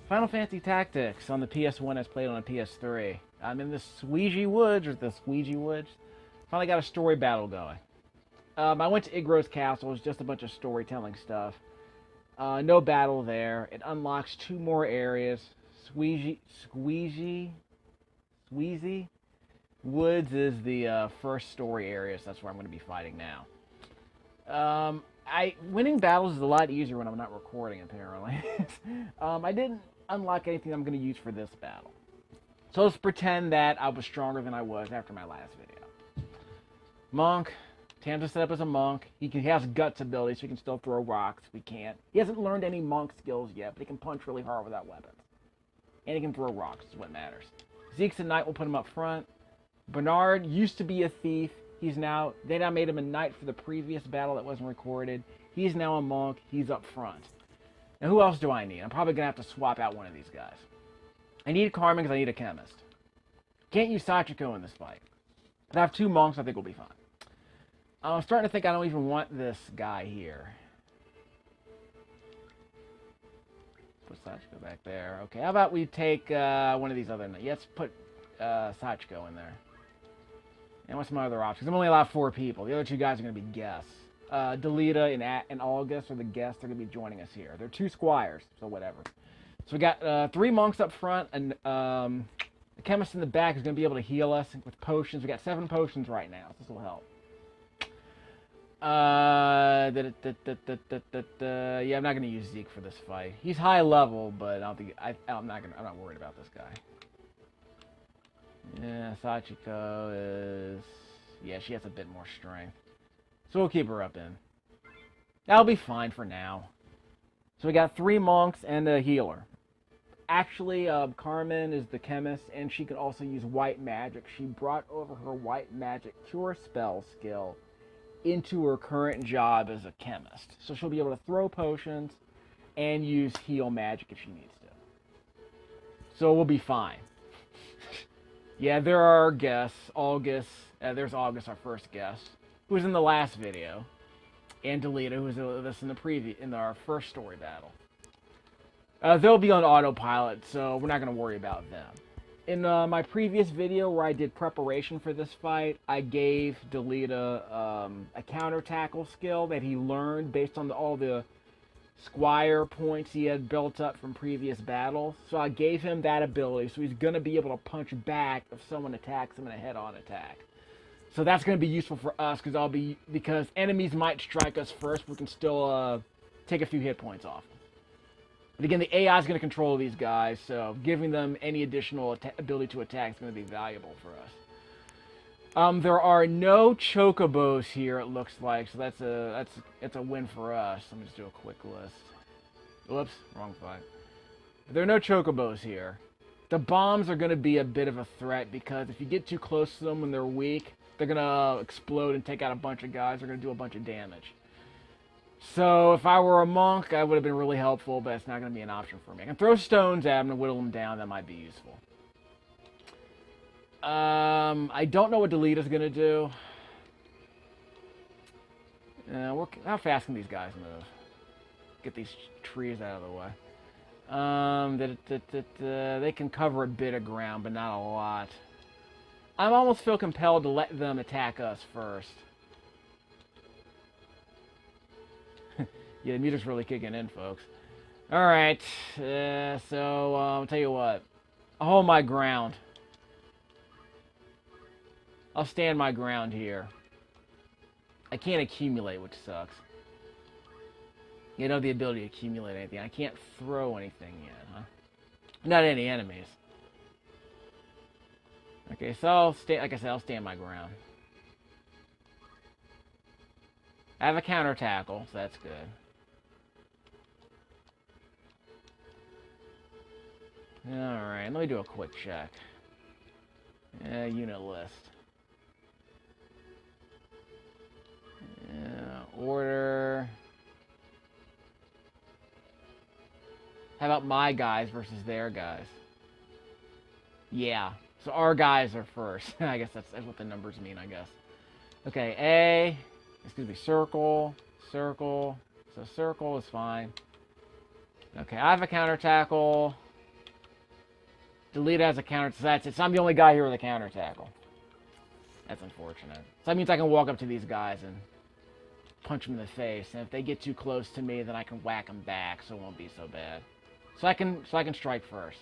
Final Fantasy Tactics on the PS1 as played on a PS3. I'm in the Sweegy Woods, or the Sweegy Woods. Finally got a story battle going. I went to Igro's Castle. It was just a bunch of storytelling stuff. No battle there. It unlocks 2 more areas. Squeezy Woods is the first story area, so that's where I'm going to be fighting now. Winning battles is a lot easier when I'm not recording, apparently. I didn't unlock anything I'm going to use for this battle. So let's pretend that I was stronger than I was after my last video. Monk. Tam's set up as a monk. He has guts ability, so he can still throw rocks. We can't. He hasn't learned any monk skills yet, but he can punch really hard without weapons. And he can throw rocks, is what matters. Zeke's a knight, we'll put him up front. Bernard used to be a thief. They now made him a knight for the previous battle that wasn't recorded. He's now a monk. He's up front. Now, who else do I need? I'm probably going to have to swap out one of these guys. I need Carmen because I need a chemist. Can't use Sachiko in this fight. But I have 2 monks, I think we'll be fine. I'm starting to think I don't even want this guy here. Put Sachiko back there. Okay, how about we take one of these other... Let's put Sachiko in there. And what's my other options? I'm only allowed 4 people. The other 2 guys are going to be guests. Delita and August are the guests. They're going to be joining us here. They're 2 squires, so whatever. So we got 3 monks up front, and the chemist in the back is going to be able to heal us with potions. We got 7 potions right now, so this will help. Yeah, I'm not going to use Zeke for this fight. He's high level, but I'm not worried about this guy. Yeah, Sachiko is... Yeah, she has a bit more strength. So we'll keep her up in. That'll be fine for now. So we got 3 monks and a healer. Actually, Carmen is the chemist, and she can also use white magic. She brought over her white magic cure spell skill into her current job as a chemist. So she'll be able to throw potions and use heal magic if she needs to. So we'll be fine. Yeah, there are our guests. August. There's August, our first guest, who was in the last video. And Delita, who was with us in our first story battle. They'll be on autopilot, so we're not going to worry about them. In my previous video where I did preparation for this fight, I gave Delita a counter tackle skill that he learned based on all the squire points he had built up from previous battles. So I gave him that ability, so he's going to be able to punch back if someone attacks him in a head-on attack. So that's going to be useful for us because enemies might strike us first. We can still take a few hit points off. But again, the AI is going to control these guys, so giving them any additional ability to attack is going to be valuable for us. There are no chocobos here, it looks like, so that's a win for us. Let me just do a quick list. Whoops, wrong fight. There are no chocobos here. The bombs are going to be a bit of a threat because if you get too close to them when they're weak, they're going to explode and take out a bunch of guys. They're going to do a bunch of damage. So if I were a monk, I would have been really helpful, but it's not going to be an option for me. I can throw stones at them and whittle them down. That might be useful. I don't know what Delita's going to do. How fast can these guys move? Get these trees out of the way. They can cover a bit of ground, but not a lot. I almost feel compelled to let them attack us first. Yeah, the music's really kicking in, folks. Alright, so I'll tell you what. I'll hold my ground. I'll stand my ground here. I can't accumulate, which sucks. You don't have the ability to accumulate anything. I can't throw anything yet, huh? Not any enemies. Okay, so like I said, I'll stand my ground. I have a counter tackle, so that's good. Alright, let me do a quick check. Unit list. Order. How about my guys versus their guys? Yeah, so our guys are first. I guess that's what the numbers mean, I guess. Okay, circle. So circle is fine. Okay, I have a counter tackle. Delete has a counter. So that's it. So I'm the only guy here with a counter tackle. That's unfortunate. So that means I can walk up to these guys and punch them in the face. And if they get too close to me, then I can whack them back, so it won't be so bad. So I can strike first.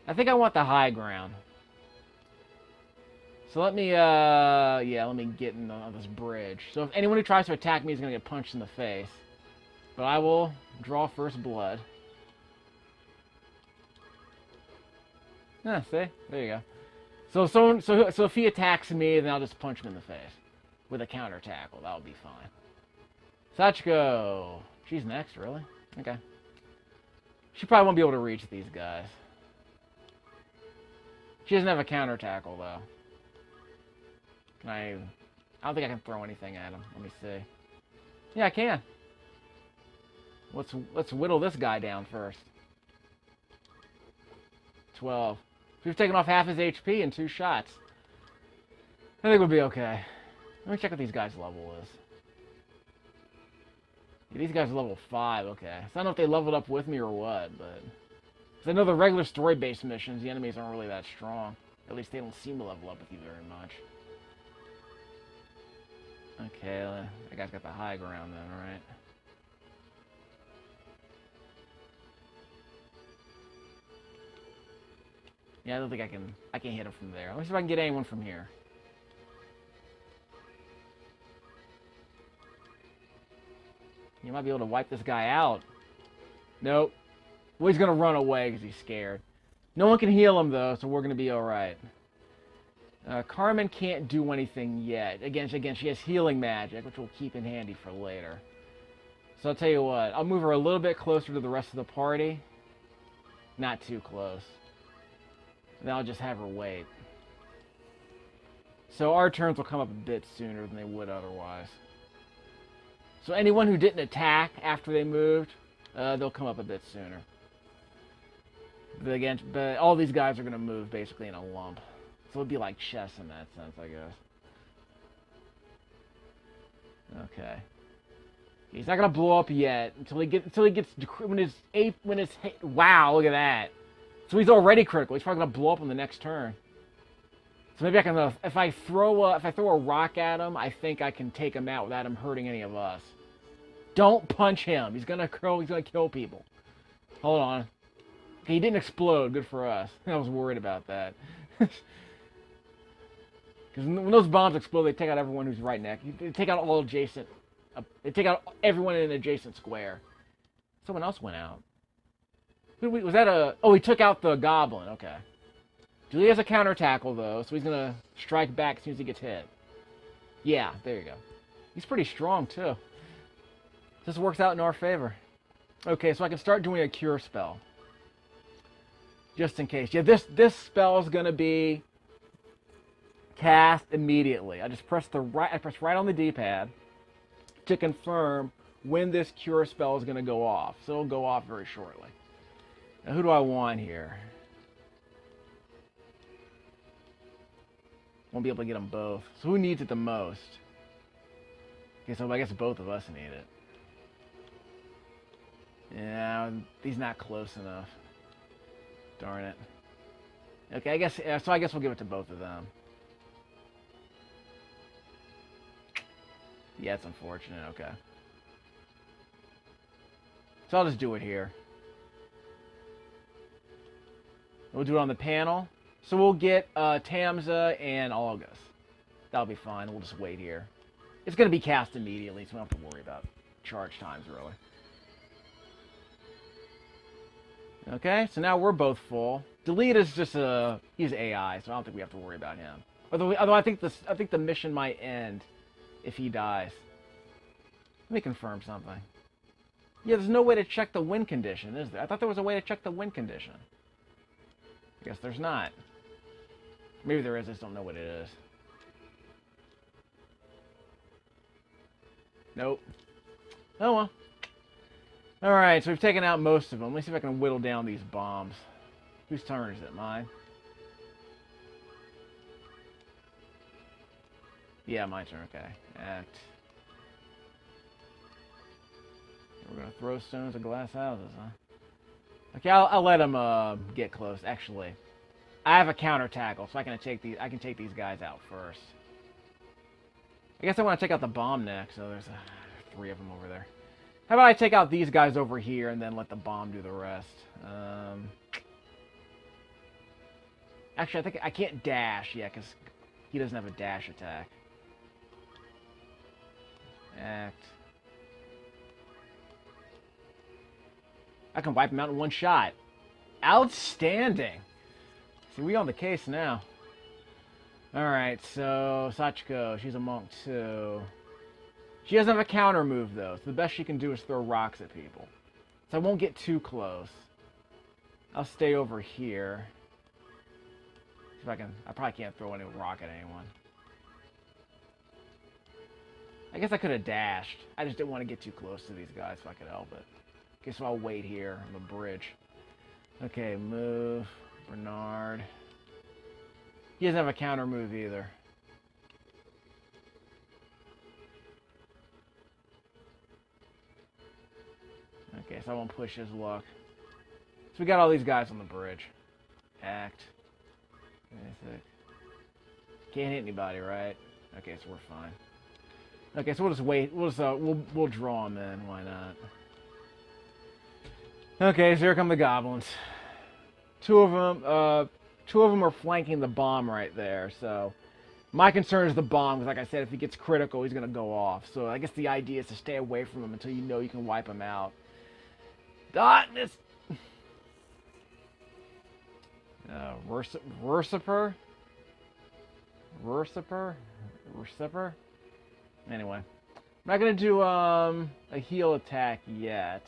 I think I want the high ground. So let me get on this bridge. So if anyone who tries to attack me is gonna get punched in the face. But I will draw first blood. See? There you go. So if he attacks me, then I'll just punch him in the face. With a counter tackle. That'll be fine. Sachiko. She's next, really? Okay. She probably won't be able to reach these guys. She doesn't have a counter tackle, though. I don't think I can throw anything at him. Let me see. Yeah, I can. Let's whittle this guy down first. 12. We've taken off half his HP in 2 shots. I think we'll be okay. Let me check what these guys' level is. Yeah, these guys are level 5, okay. So I don't know if they leveled up with me or what, but... Because I know the regular story-based missions, the enemies aren't really that strong. At least they don't seem to level up with you very much. Okay, that guy's got the high ground then, alright. Yeah, I don't think I can hit him from there. Let me see if I can get anyone from here. You might be able to wipe this guy out. Nope. Well, he's gonna run away because he's scared. No one can heal him though, so we're gonna be alright. Carmen can't do anything yet. Again, she has healing magic, which we'll keep in handy for later. So I'll tell you what, I'll move her a little bit closer to the rest of the party. Not too close. Then I'll just have her wait. So our turns will come up a bit sooner than they would otherwise. So anyone who didn't attack after they moved, they'll come up a bit sooner. But all these guys are going to move basically in a lump. So it'll be like chess in that sense, I guess. Okay. He's not going to blow up yet until he gets wow, look at that. So he's already critical. He's probably going to blow up on the next turn. So maybe I can, if I throw a rock at him, I think I can take him out without him hurting any of us. Don't punch him. He's gonna kill people. Hold on. Okay, he didn't explode. Good for us. I was worried about that. Because when those bombs explode, they take out everyone who's right next. They take out all adjacent. They take out everyone in an adjacent square. Someone else went out. Was that a? Oh, he took out the goblin. Okay. Julie has a counter tackle though, so he's gonna strike back as soon as he gets hit. Yeah, there you go. He's pretty strong too. This works out in our favor. Okay, so I can start doing a cure spell. Just in case. Yeah, this spell is gonna be cast immediately. I press right on the D-pad to confirm when this cure spell is gonna go off. So it'll go off very shortly. Now who do I want here? Won't be able to get them both. So who needs it the most? Okay, so I guess both of us need it. Yeah, he's not close enough. Darn it. Okay, I guess we'll give it to both of them. Yeah, it's unfortunate. Okay. So I'll just do it here. We'll do it on the panel. So we'll get Tamza and August. That'll be fine. We'll just wait here. It's going to be cast immediately, so we don't have to worry about charge times, really. Okay, so now we're both full. Delete is just he's AI, so I don't think we have to worry about him. Although I think the mission might end if he dies. Let me confirm something. Yeah, there's no way to check the win condition, is there? I thought there was a way to check the win condition. I guess there's not. Maybe there is, I just don't know what it is. Nope. Oh well. Alright, so we've taken out most of them. Let me see if I can whittle down these bombs. Whose turn is it? Mine? Yeah, my turn. Okay. Act. We're going to throw stones at glass houses, huh? Okay, I'll let him get close. Actually, I have a counter tackle, so I can take these guys out first. I guess I want to take out the bomb next. So there's 3 of them over there. How about I take out these guys over here and then let the bomb do the rest? Actually, I think I can't dash. Yeah, because he doesn't have a dash attack. Act. I can wipe him out in one shot. Outstanding. See, we on the case now. Alright, so Sachiko, she's a monk too. She doesn't have a counter move though, so the best she can do is throw rocks at people. So I won't get too close. I'll stay over here. See if I can. I probably can't throw any rock at anyone. I guess I could have dashed. I just didn't want to get too close to these guys if I could help it. Okay, so I'll wait here on the bridge. Okay, move. Bernard. He doesn't have a counter move either. Okay, so I won't push his luck. So we got all these guys on the bridge. Act. Can't hit anybody, right? Okay, so we're fine. Okay, so we'll just wait. We'll draw them in. Why not? Okay, so here come the goblins. Two of them are flanking the bomb right there. So my concern is the bomb, because like I said, if he gets critical, he's gonna go off. So I guess the idea is to stay away from him until you know you can wipe him out. Darkness. Versiper. Anyway, I'm not gonna do a heal attack yet.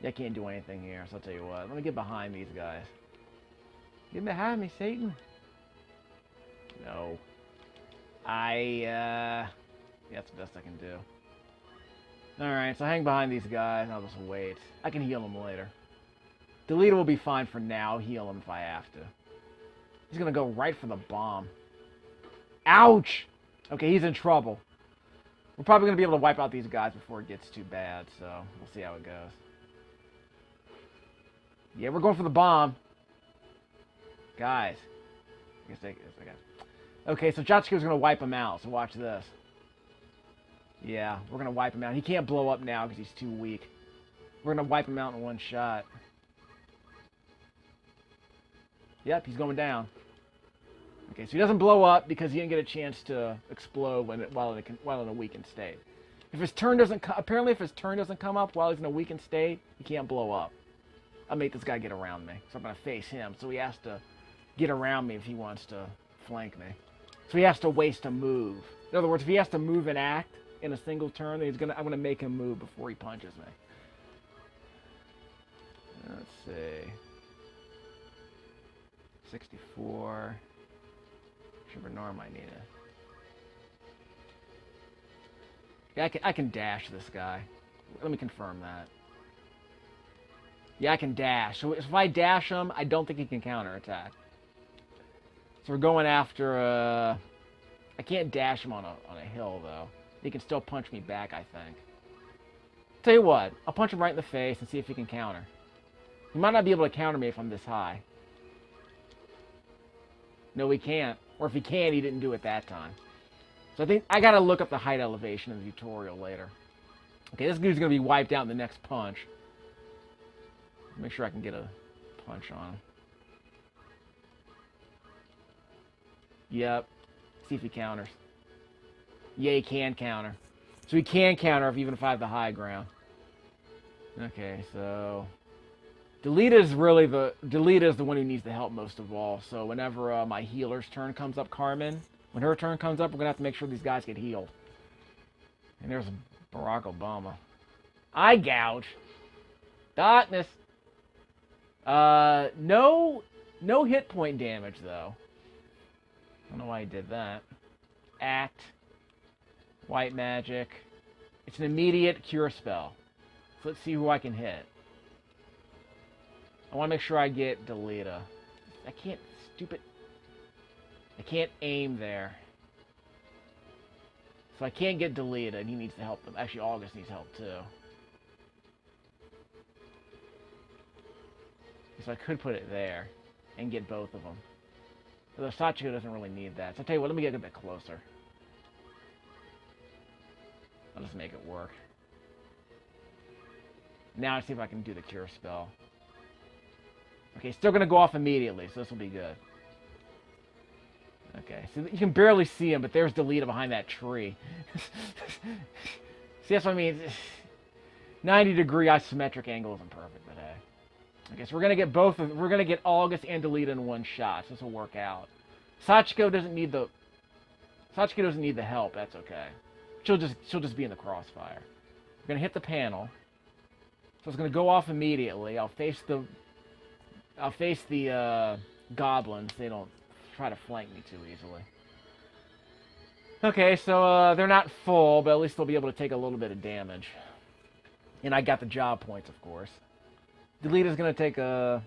I can't do anything here, so I'll tell you what. Let me get behind these guys. Get behind me, Satan. No. Yeah, that's the best I can do. Alright, so hang behind these guys, and I'll just wait. I can heal them later. Delete will be fine for now. Heal him if I have to. He's gonna go right for the bomb. Ouch! Okay, he's in trouble. We're probably gonna be able to wipe out these guys before it gets too bad, so we'll see how it goes. Yeah, we're going for the bomb. Guys. I guess I got. Okay, so Jatsuko's gonna wipe him out, so watch this. Yeah, we're gonna wipe him out. He can't blow up now because he's too weak. We're gonna wipe him out in one shot. Yep, he's going down. Okay, so he doesn't blow up because he didn't get a chance to explode while in a weakened state. If his turn doesn't apparently if his turn doesn't come up while he's in a weakened state, he can't blow up. I'll make this guy get around me, so I'm gonna face him. So he has to get around me if he wants to flank me. So he has to waste a move. In other words, if he has to move and act in a single turn, then I'm gonna make him move before he punches me. Let's see. 64. Bernard might need it. Yeah, I can dash this guy. Let me confirm that. Yeah, I can dash. So if I dash him, I don't think he can counterattack. So we're going after. I can't dash him on a hill though. He can still punch me back, I think. Tell you what, I'll punch him right in the face and see if he can counter. He might not be able to counter me if I'm this high. No, he can't. Or if he can, he didn't do it that time. So I think I gotta look up the height elevation in the tutorial later. Okay, this dude's gonna be wiped out in the next punch. Make sure I can get a punch on him. Yep. See if he counters. Yeah, he can counter. So he can counter even if I have the high ground. Okay, so Delita is the one who needs the help most of all. So whenever my healer's turn comes up, Carmen, when her turn comes up, we're gonna have to make sure these guys get healed. And there's Barack Obama. Eye gouge. Darkness. No hit point damage though. I don't know why he did that. Act. White magic. It's an immediate cure spell. So let's see who I can hit. I want to make sure I get Delita. I can't aim there. So I can't get Delita, and he needs to help them. Actually, August needs help too. so I could put it there and get both of them. Although Sachiko doesn't really need that. So I'll tell you what, let me get a bit closer. I'll just make it work. Now let's see if I can do the cure spell. Okay, still going to go off immediately, so this will be good. Okay, so you can barely see him, but there's Delita behind that tree. See, that's what I mean. 90-degree isometric angle isn't perfect, but hey. Okay, so we're gonna get both of, we're gonna get August and Delita in one shot, so this will work out. Sachiko doesn't need the help, that's okay. She'll just be in the crossfire. We're gonna hit the panel. So it's gonna go off immediately. I'll face the goblins. They don't try to flank me too easily. Okay, so they're not full, but at least they'll be able to take a little bit of damage. And I got the job points, of course. Delita's gonna take a...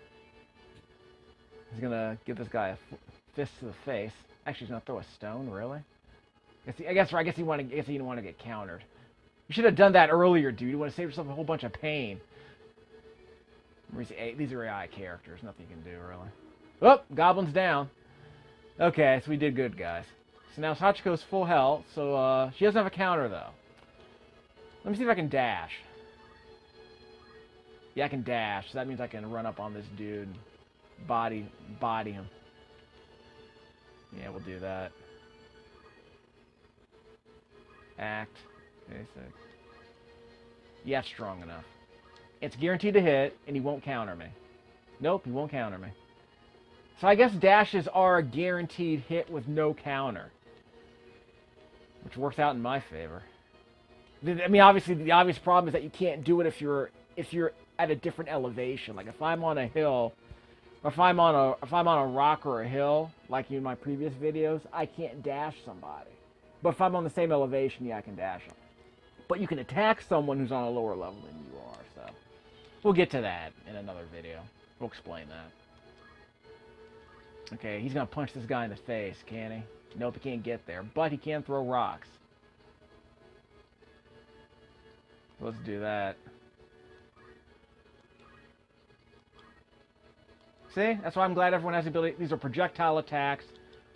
He's gonna give this guy a fist to the face. Actually, he's gonna throw a stone, really? I guess he didn't want to get countered. You should have done that earlier, dude. You want to save yourself a whole bunch of pain. These are AI characters. Nothing you can do, really. Oh, goblin's down. Okay, so we did good, guys. So now Sachiko's full health, so she doesn't have a counter, though. Let me see if I can dash. Yeah, I can dash, so that means I can run up on this dude and body him. Yeah, we'll do that. Act. Basic. Yeah, strong enough. It's guaranteed to hit, and he won't counter me. Nope, he won't counter me. So I guess dashes are a guaranteed hit with no counter. Which works out in my favor. I mean, obviously, the obvious problem is that you can't do it if you're at a different elevation. Like if I'm on a hill, or if I'm on a rock or a hill, like in my previous videos, I can't dash somebody. But if I'm on the same elevation, yeah, I can dash them. But you can attack someone who's on a lower level than you are, so... We'll get to that in another video. We'll explain that. Okay, he's gonna punch this guy in the face, can he? Nope, he can't get there, but he can throw rocks. Let's do that. See? That's why I'm glad everyone has the ability. These are projectile attacks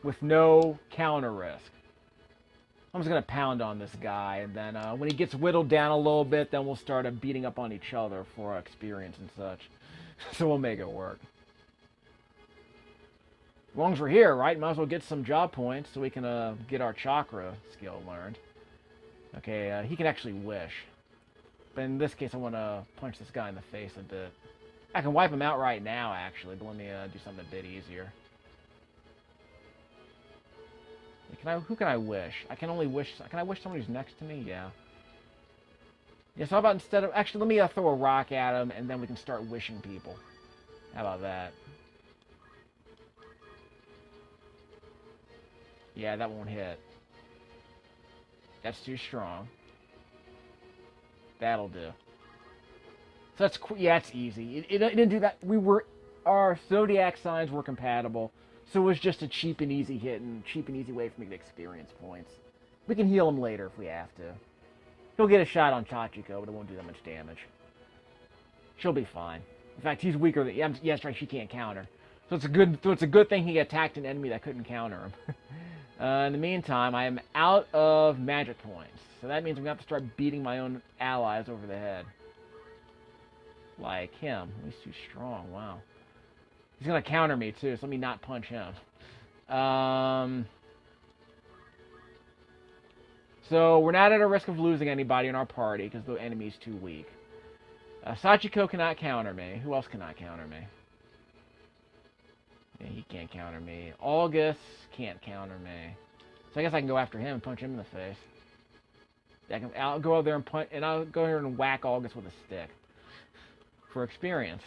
with no counter risk. I'm just going to pound on this guy, and then when he gets whittled down a little bit, then we'll start beating up on each other for experience and such. So we'll make it work. As long as we're here, right? Might as well get some job points so we can get our chakra skill learned. Okay, he can actually wish. But in this case, I want to punch this guy in the face a bit. I can wipe him out right now, actually, but let me do something a bit easier. Who can I wish? I can only wish... Can I wish someone who's next to me? Yeah. Yeah, so how about instead of... Actually, let me throw a rock at him, and then we can start wishing people. How about that? Yeah, that won't hit. That's too strong. That'll do. So that's... Yeah, it's easy. It didn't do that. Our zodiac signs were compatible. So it was just a cheap and easy hit and cheap and easy way for me to get experience points. We can heal him later if we have to. He'll get a shot on Sachiko, but it won't do that much damage. She'll be fine. In fact, he's weaker than... Yeah, that's right, she can't counter. So it's a good thing he attacked an enemy that couldn't counter him. In the meantime, I am out of magic points. So that means I'm going to have to start beating my own allies over the head. Like him. He's too strong, wow. He's going to counter me, too, so let me not punch him. So, we're not at a risk of losing anybody in our party, because the enemy's too weak. Sachiko cannot counter me. Who else cannot counter me? Yeah, he can't counter me. August can't counter me. So I guess I can go after him and punch him in the face. I'll go out there and punch, and I'll go here and whack August with a stick. For experience.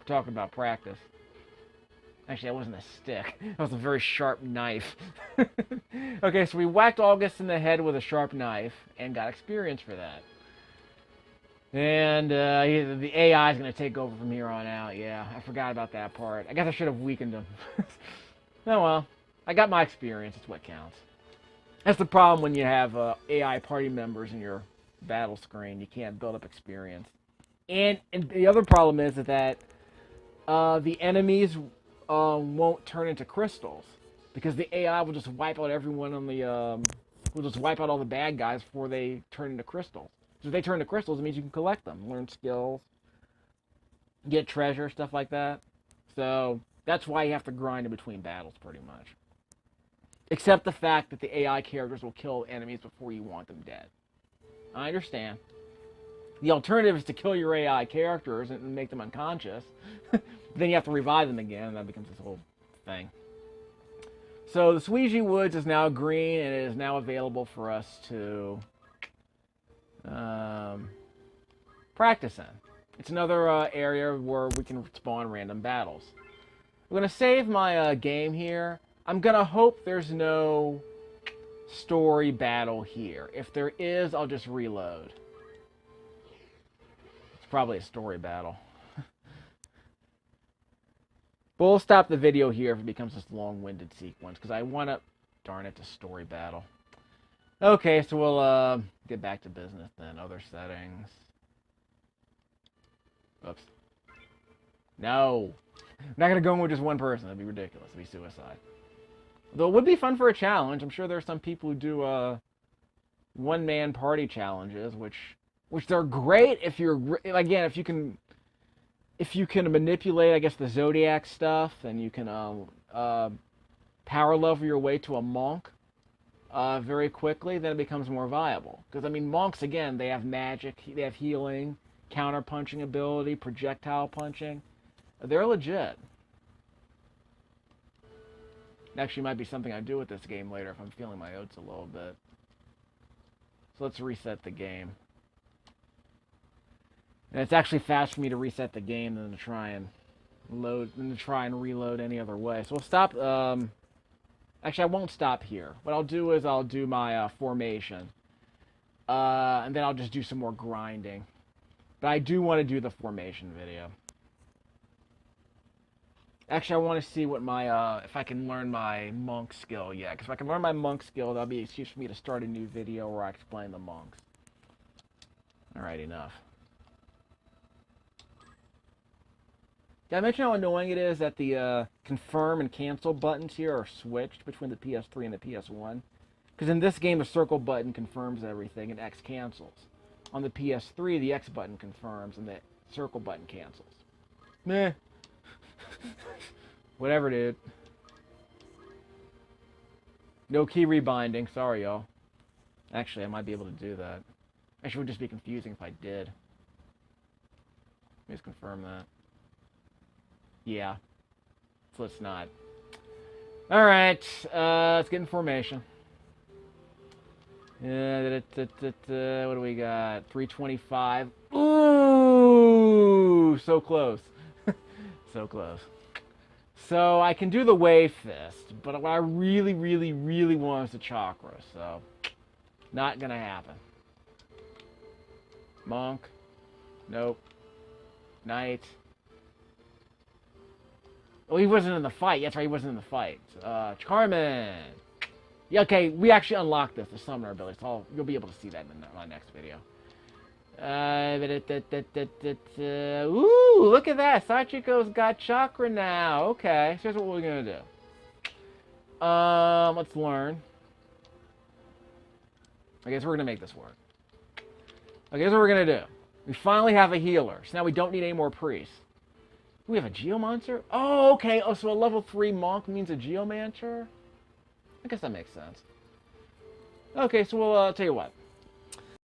Talking about practice. Actually, that wasn't a stick. That was a very sharp knife. Okay, so we whacked August in the head with a sharp knife and got experience for that. And the AI is going to take over from here on out. Yeah, I forgot about that part. I guess I should have weakened him. Oh well. I got my experience. It's what counts. That's the problem when you have AI party members in your battle screen. You can't build up experience. And the other problem is that the enemies won't turn into crystals because the AI will just wipe out everyone on the will just wipe out all the bad guys before they turn into crystals. So if they turn into crystals, it means you can collect them, learn skills, get treasure, stuff like that. So that's why you have to grind in between battles, pretty much. Except the fact that the AI characters will kill enemies before you want them dead. I understand. The alternative is to kill your AI characters and make them unconscious. Then you have to revive them again, and that becomes this whole thing. So the Sweegy Woods is now green, and it is now available for us to practice in. It's another area where we can spawn random battles. I'm going to save my game here. I'm going to hope there's no story battle here. If there is, I'll just reload. It's probably a story battle. But we'll stop the video here if it becomes this long-winded sequence, because I want to... Darn it, to story battle. Okay, so we'll get back to business then. Other settings. Oops. No! I'm not going to go in with just one person. That'd be ridiculous. It'd be suicide. Though it would be fun for a challenge. I'm sure there's some people who do one-man party challenges, which they're great if you're... Again, if you can manipulate, I guess, the zodiac stuff, and you can power level your way to a monk very quickly, then it becomes more viable. Because, I mean, monks, again, they have magic, they have healing, counter-punching ability, projectile punching. They're legit. Actually, might be something I do with this game later if I'm feeling my oats a little bit. So let's reset the game. And it's actually fast for me to reset the game than to try and reload any other way. So we'll stop. Actually, I won't stop here. What I'll do is I'll do my formation, and then I'll just do some more grinding. But I do want to do the formation video. Actually, I want to see what my if I can learn my monk skill yet. Because if I can learn my monk skill, that'll be an excuse for me to start a new video where I explain the monks. All right, enough. Did I mention how annoying it is that the confirm and cancel buttons here are switched between the PS3 and the PS1? Because in this game, the circle button confirms everything and X cancels. On the PS3, the X button confirms and the circle button cancels. Meh. Whatever, dude. No key rebinding. Sorry, y'all. Actually, I might be able to do that. Actually, it would just be confusing if I did. Let me just confirm that. Yeah. So let's not. Alright. Let's get in formation. What do we got? 325. Ooh! So close. So close. So I can do the wave fist, but what I really, really, really want is the chakra, so not gonna happen. Monk. Nope. Knight. Oh, he wasn't in the fight. That's right, he wasn't in the fight. Charmin. Yeah, okay, we actually unlocked this, the summoner ability, so you'll be able to see that in my next video. Ooh, look at that. Sachiko's got chakra now. Okay, so here's what we're going to do. Let's learn. Okay, so we're going to make this work. Okay, here's what we're going to do. We finally have a healer, so now we don't need any more priests. We have a geomancer? Oh, okay. Oh, so a level 3 monk means a geomancer? I guess that makes sense. Okay, so we'll tell you what.